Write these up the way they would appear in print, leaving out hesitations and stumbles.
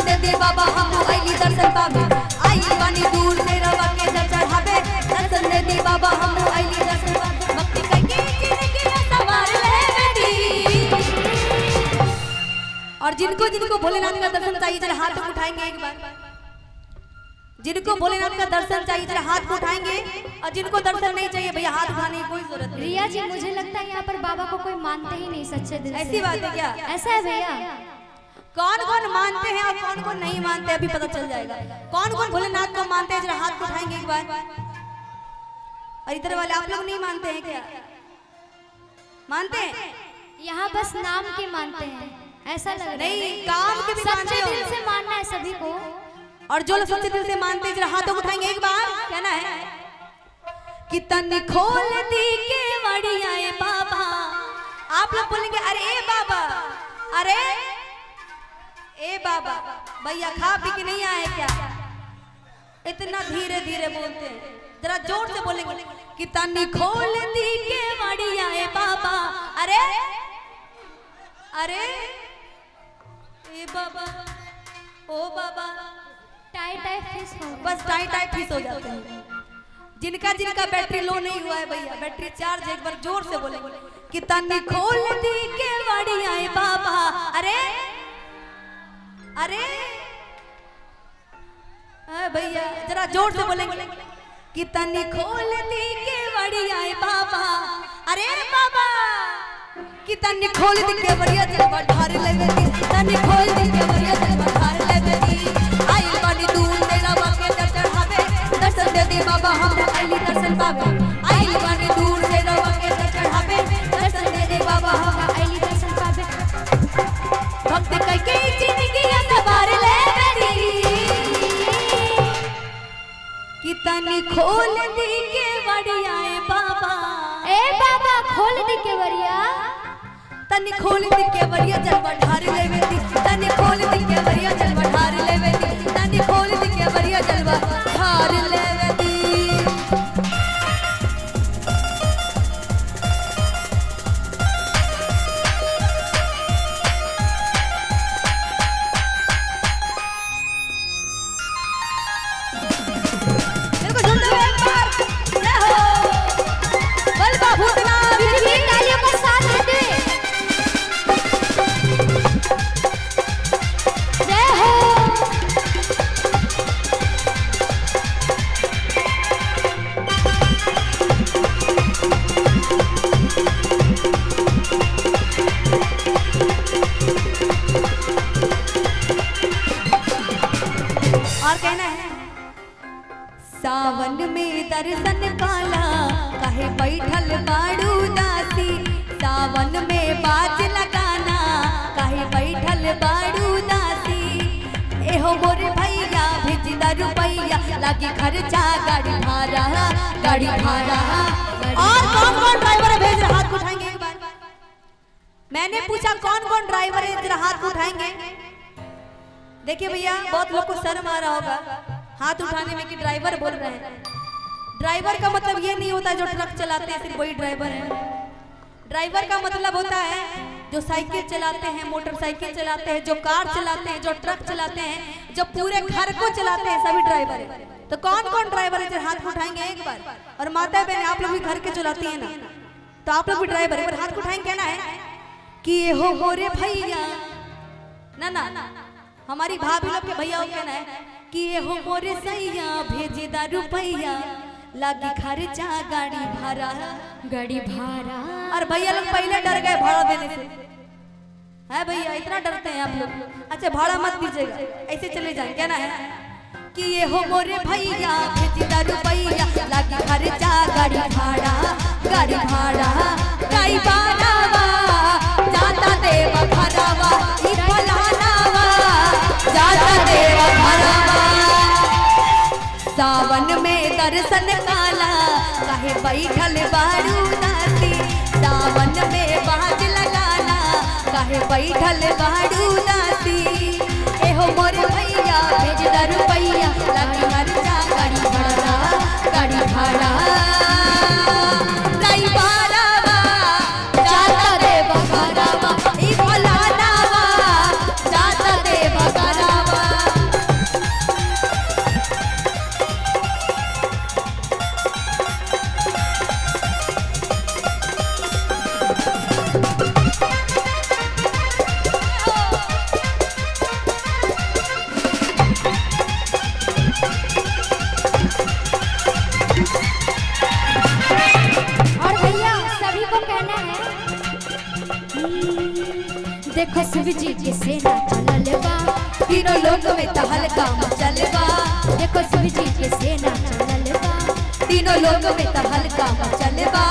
दर्शन दे दे बाबा हम आईली दर्शन पावे आई बानी दूर से रवा के जल चढ़ावे दर्शन दे दे बाबा हम आईली दर्शन पावे भक्ति करके जिंदगी में संवार ले बेटी। और जिनको जिनको भोलेनाथ का दर्शन चाहिए जरा हाथ उठाएंगे एक बार। जिनको भोलेनाथ का दर्शन चाहिए जरा हाथ को उठाएंगे और जिनको दर्शन नहीं चाहिए भैया हाथ उठाने की कोई जरूरत नहीं। रिया जी मुझे लगता है यहाँ पर बाबा को कोई मानते ही नहीं सच्चे दिल से। ऐसी बात है क्या? ऐसा है भैया। कौन कौन मानते हैं और कौन कौन नहीं मानते अभी पता चल जाएगा। कौन कौन भोलेनाथ को मानते हैं जरा हाथ को उठाएंगे एक बार। और इधर वाले आप लोग नहीं मानते हैं क्या? मानते हैं? यहाँ बस नाम के मानते हैं ऐसा लग रहा है। नहीं काम के भी मानते हैं। सच्चे दिल से मानना है सभी को। और जो लोग सच्चे दिल से मानते हैं जरा हाथों को उठाएंगे एक बार। कहना है कि तन खोल दी के वड़िया ए बाबा। आप लोग बोलेंगे अरे ए बाबा अरे ए बाबा भैया खा पी के नहीं आए क्या? इतना धीरे धीरे बोलते हैं जरा जोर से बोलेंगे कि तन खोल दी के वड़िया ए बाबा। अरे अरे ए बाबा ओ बाबा बस टाई फीस हो जाते हैं। जिनका जिनका बैटरी लो नहीं हुआ है भैया बैटरी चार्ज एक बार जोर से बोलेंगे कि तन्नी खोल दी के वड़िया ए बाबा। अरे अरे भैया जरा जोर से बोलेंगे कि तन्नी खोल दी के वड़िया ए बाबा। अरे बाबा कि तन्नी खोल दी के वड़िया जलवा ढार लेवे दी। तन्नी खोल दी के वड़िया जलवा ढार लेवे दी। आई बानी दूर से रवा के जल चढ़ावे दर्शन दे दे बाबा हम आईली दर्शन पावे। आई बानी दूर से रवा के जल चढ़ावे दर्शन दे दे बाबा हम आईली दर्शन पावे। भक्त करके जिंदगी सवार ले बेटी। कि तनी खोल दी के वड़िया ए बाबा। ए बाबा खोल दी के वड़िया। तनी खोल दी के वड़िया जलवा ढार लेवे दी। तनी खोल दी के वड़िया जलवा ढार लेवे दी। तनी खोल दी के वड़िया जलवा ढार लेवे दी। देखो झुंड में एक बार जय हो बल भूतनाथ बिजली तालियों का साथ दे। जय हो और कहना है सावन में दर्शन पाला कहे बैठल बाड़ू दासी। सावन में बाज लगाना कहे बैठल बाड़ू दासी। एहो मोरे भैया भेज दा रुपैया लागी खर्चा गाड़ी भाड़ा गाड़ी भाड़ा। और कौन कौन ड्राइवर है भेज रहा हाथ उठाएंगे एक बार। मैंने पूछा कौन कौन ड्राइवर है जरा हाथ उठाएंगे। देखिए भैया बहुत लोग को शर्म आ रहा होगा हाथ उठाने में कि ड्राइवर बोल रहे हैं। ड्राइवर का मतलब ये नहीं होता जो ट्रक चलाते हैं सिर्फ वही ड्राइवर है। ड्राइवर का मतलब होता है जो साइकिल चलाते हैं मोटरसाइकिल चलाते हैं जो कार चलाते हैं जो ट्रक चलाते हैं जो पूरे घर को चलाते हैं सभी ड्राइवर है। तो कौन कौन ड्राइवर है जो हाथ उठाएंगे एक बार। और माता बहन आप लोग भी घर के चलाती है ना तो आप लोग भी ड्राइवर है हाथ उठाएंगे। कहना है कि ये हो मोरे भैया ना ना हमारी भाभी लोग के भैया कहना है कि ये हो मोरे सैया भेजे दा रुपैया लागी खर्चा गाड़ी भाड़ा गाड़ी भाड़ा। और भैया लोग पहले डर गए भाड़ा देने से है भैया इतना डरते हैं आप लोग। अच्छा भाड़ा मत दीजिएगा ऐसे चले जाए। कहना है कि ये हो मोरे भैया भेजे दा रुपैया लागी खर्चा गाड़ी भाड़ा गाड़ी भाड़ा। गाई बारावा जाता देवा भरावा ई फलानावा जाता देवा भरावा। सावन में दर्शन काला काहे बैठल बारू दासी। सावन में बाज लगाना काहे बैठल बारू दासी। एहो मोर भैया भेज दा रुपैया लागी खर्चा गाड़ी भाड़ा गाड़ी भाड़ा। गाई बारावा जाता देवा भरावा ई फलानावा जाता देवा भरावा। देखो शिव जी के सेना चलल बा, तीनों लोक में तहलका मचल बा। देखो शिव जी के सेना चलल बा, तीनों लोक में तहलका मचल बा।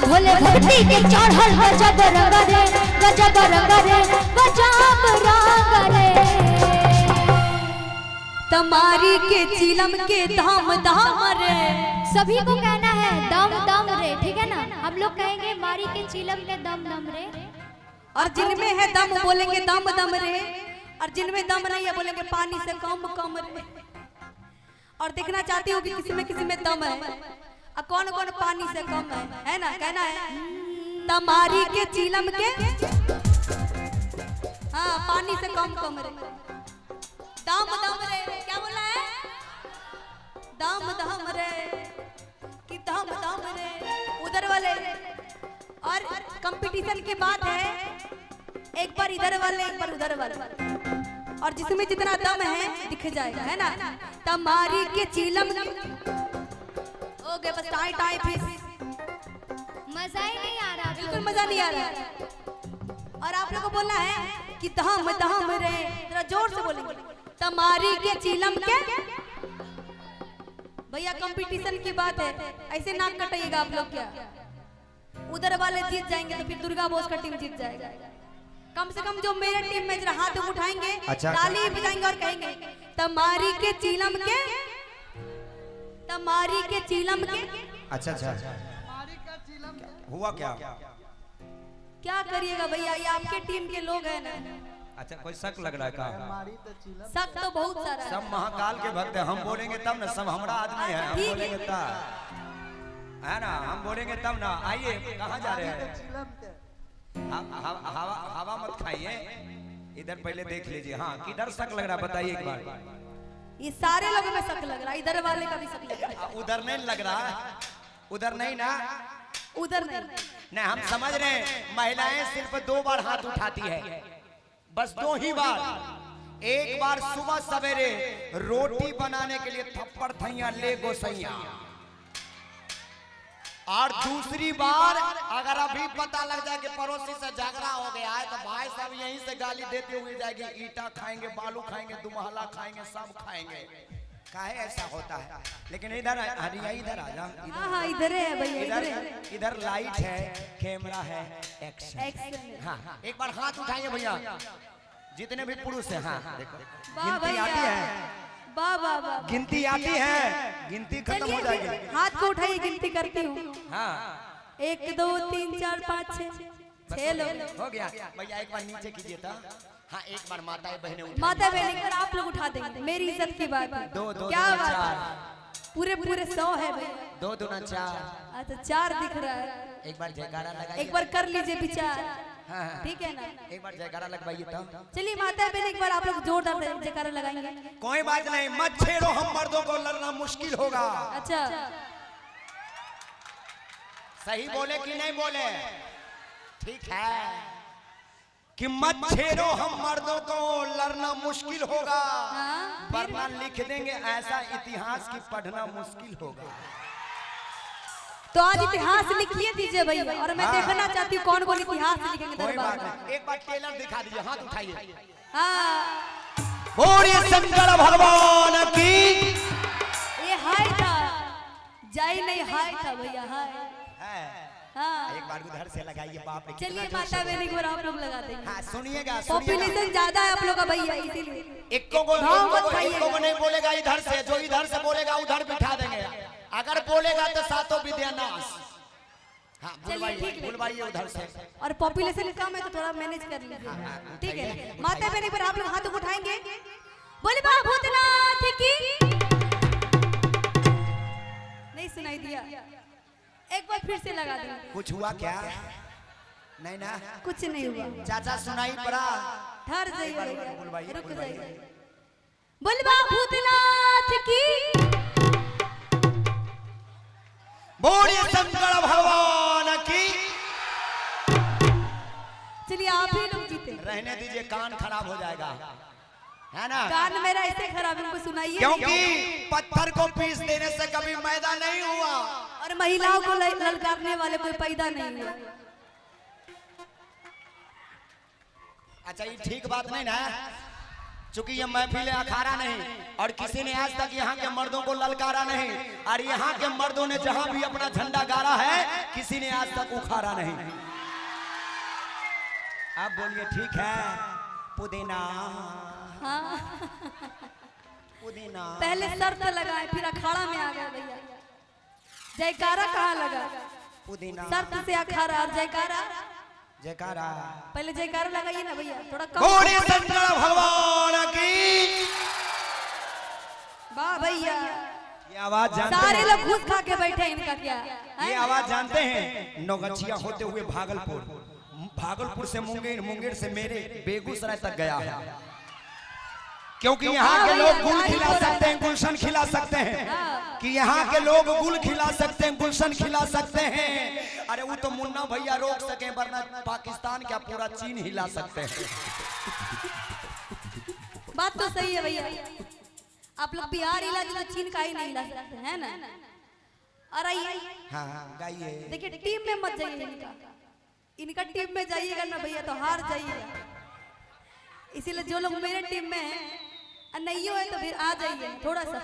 भोले भक्ति के चढ़ल गजब रंग रे, गजब रंग रे, गजब रंग रे। तमारी के चिलम के धाम धाम रे। सभी को कहना है दम दम रे, ठीक है ना? हम लोग कहेंगे मारी के चिलम के दम दम रे, और जिनमें है दम बोलेंगे दम दम रे, और जिनमें दम नहीं है बोलेंगे पानी से कम कम रे। और देखना चाहती हूँ कि किसी में दम है और कौन कौन पानी से कम है ना? कहना है तमारी के चिलम के, हाँ पानी से कम कम रे, दम दम रे। क्या बोला है? दम दम रे कि दम दम रे, उधर वाले। और कंपटीशन की बात है, एक बार इधर वाले एक बार उधर वाले, और जिसमें जितना दम है दिख जाएगा, है ना? तमारी के चिलम हो गए बस टाई टाई फिर मजा ही नहीं आ रहा, बिल्कुल मजा नहीं आ रहा। और आप लोग को बोलना है कि दम दम रे, जरा जोर से बोलेंगे तमारी के चिलम के। भैया कंपटीशन की बात है, ऐसे नाक कटाइएगा आप लोग क्या? उधर वाले जीत जाएंगे तो फिर दुर्गा बोस का टीम जीत जाएगा। कम से कम जो मेरे टीम में जरा हाथ उठाएंगे, ताली बजाएंगे और कहेंगे तमारी के चिलम के, तमारी के चिलम के। अच्छा अच्छा, हुआ क्या? क्या करिएगा भैया, ये आपके टीम के लोग हैं ना। अच्छा, कोई शक लग रहा है का? शक तो बहुत सारा है। सब महाकाल के भक्त हैं, हम बोलेंगे तब ना, सब हमारा आदमी है, हम बोलेंगे तब, है ना? हम बोलेंगे तब ना। आइए, कहाँ जा रहे हैं? हवा मत खाइए, इधर पहले देख लीजिए। हाँ, किधर शक लग रहा है बताइए एक बार। ये सारे लोगों में शक लग रहा है, इधर वाले का भी शक लग रहा है। उधर नहीं लग रहा है, उधर नहीं ना, उधर नहीं। हम समझ रहे हैं महिलाएं सिर्फ 2 बार हाथ उठाती है, बस 2 ही बार। एक बार सुबह सवेरे रोटी बनाने के लिए थप्पड़ थैया ले गोसैया, और दूसरी बार अगर अभी पता लग जाए कि पड़ोसी से झगड़ा हो गया है तो भाई साहब यहीं से गाली देते हुए जाएंगे, ईटा खाएंगे, बालू खाएंगे, दुमहला खाएंगे, सब खाएंगे। काहे ऐसा होता है? लेकिन इधर हरिया, इधर आजा, हाँ इधर है भैया, इधर लाइट है, कैमरा है, एक्शन। हाँ, एक बार हाथ उठाइए भैया, जितने भी पुरुष हैं। हाँ देखो, गिनती आती है, गिनती आती है, गिनती खत्म हो जाएगी। हाथ को उठाइए, गिनती करती हूँ। हाँ, 1 2 3 4 5 6 लोग हो गया। भैया एक बार नीचे कीजिए था। हाँ, एक बार माता बहने, माता बहने एक बार आप लोग उठा देंगे, मेरी इज्जत की बात है। 2 2 क्या 4 बात? पूरे 100 है भैया। 2 2 4। अच्छा 4 दिख रहा है। एक बार जयकारा लगाइए, एक बार कर लीजिए विचार। हाँ, ठीक है ना? एक बार जयकारा लगवाइए तब। चलिए माता बहन एक बार आप लोग जोरदार जयकारा लगाएंगे। कोई बात नहीं, मत छेड़ो, हम मर्दों को लड़ना मुश्किल होगा। अच्छा, सही बोले कि नहीं बोले? ठीक है कि मत छेड़ो, हम मर्दों को लड़ना मुश्किल होगा, वरना लिख देंगे ऐसा इतिहास की पढ़ना मुश्किल होगा। तो आज इतिहास लिखिए दीजिए भैया, और मैं देखना चाहती हूँ कौन कौन इतिहास लिखेंगे दरबार में। एक बार टेलर दिखा दीजिए, हाथ उठाइए। हाँ, बोलिए शंकर भगवान की। ये हाय था, जाई नहीं हाय था भैया, हाय। हाँ, एक बार उधर से लगाइए, बाप रे। चलिए माता बहन एक बार आप लोग लगा देंगे। हाँ, सुनिएगा, पॉपुलेशन ज्यादा है आप लोग का भैया, इसीलिए एक को नहीं बोलेगा इधर से, जो इधर से बोलेगा उधर बिठा देंगे, अगर बोलेगा तो सातों विद्या नाश। हाँ, बुलवाइए उधर से। और पॉपुलेशन कम है तो थोड़ा मैनेज कर लीजिए, ठीक है? माता बहन पर आप लोग हाथ उठाएंगे, बोले बाबा भूतनाथ की। नहीं सुनाई दिया, एक बार फिर से लगा देंगे। कुछ हुआ क्या? नहीं ना, कुछ नहीं हुआ। चाचा सुनाई पड़ा, ठहर जाइए, बुलवाइए, रुक जाइए। बोले बाबा भूतनाथ की। बोलिए शंकर भगवान की। चलिए आप ही लोग जीते। रहने दीजिए, कान खराब हो जाएगा, है ना? कान मेरा ऐसे खराब है, उनको सुनाइए। क्योंकि पत्थर को पीस देने से कभी मैदा नहीं हुआ, और महिलाओं को ललकारने वाले कोई पैदा नहीं हुआ। अच्छा ये ठीक बात नहीं ना, चूंकि ये महफिल अखाड़ा नहीं और किसी ने आज तक यहाँ के मर्दों को ललकारा नहीं, और यहाँ के मर्दों ने जहाँ भी अपना झंडा गाड़ा है किसी ने आज तक उखाड़ा नहीं। आप बोलिए ठीक है। पुदीना हाँ पुदीना पहले शर्त लगाए फिर अखाड़ा में आ गए भैया। जयकारा कहाँ लगा? पुदीना शर्त से अखाड़ा और जयकारा। जयकारा पहले जयकारा लगाइए ना भैया, थोड़ा कम। बोलिए शंकर भगवान की। वाह भैया, ये आवाज जानते सारे हैं? लोग घूस खा के बैठे हैं, इनका क्या? ये आवाज जानते हैं? नौगछिया होते हुए भागलपुर, भागलपुर से मुंगेर, मुंगेर से मेरे बेगूसराय तक गया है, क्योंकि यहाँ के लोग गुल खिला सकते हैं, गुलशन खिला सकते हैं, कि यहाँ के लोग गुल खिला सकते हैं, गुलशन खिला सकते हैं। अरे वो तो मुन्ना भैया रोक सके, वरना पाकिस्तान क्या पूरा चीन हिला सकते हैं। बात तो सही है भैया, आप लोग बिहार हिला तो चीन का ही नहीं हिला सकते हैं ना। और आइए हाँ गाइए। देखिए टीम में मत जाइए, इनका टीम में जाइएगा ना भैया तो हार जाइएगा। इसीलिए जो लोग मेरे टीम में हैं नहीं है तो फिर आ जाइए थोड़ा सा।